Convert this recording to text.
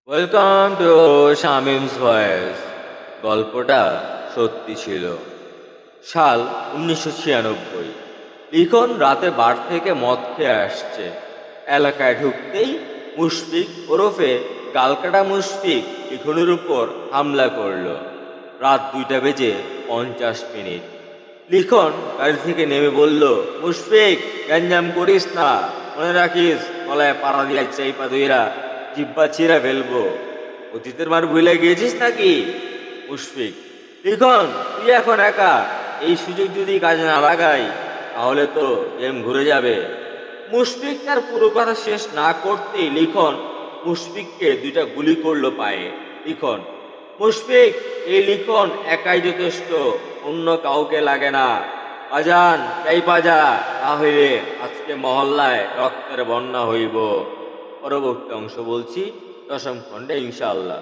Welcome to Shamims voice. গল্পটা সত্যি ছিল। সাল 1996। লিখন রাতে বার থেকে মদ খেয়ে আসছে। এলাকায় ঢুকতেই মুশফিক ওরফে গালকাটা মুশফিক লিখনের উপর হামলা করলো। রাত 2:50। লিখন গাড়ি থেকে নেমে বলল, মুশফিক, গ্যাঞ্জাম করিস না, মনে রাখিস গলায় পাড়া দিয়ে চাইপা ধইরা জিব্বা চিরা ফেলবো। অতীতের মার ভুলে গিয়েছিস নাকি? মুশফিক: লিখন, তুই এখন একা, এই সুযোগ যদি কাজে না লাগাই তাহলে তো গেম ঘুরে যাবে। মুশফিক তার পুরো কথা শেষ না করতেই লিখন মুশফিককে 2টা গুলি করলো পায়ে। লিখন: মুশফিক, এই লিখন একাই যথেষ্ট, অন্য কাউকে লাগে না। আজান চাই পাজা, তাহলে আজকে মহল্লায় রক্তের বন্যা হইব। পরবর্তী অংশ বলছি 10ম খণ্ডে ইনশাআল্লাহ।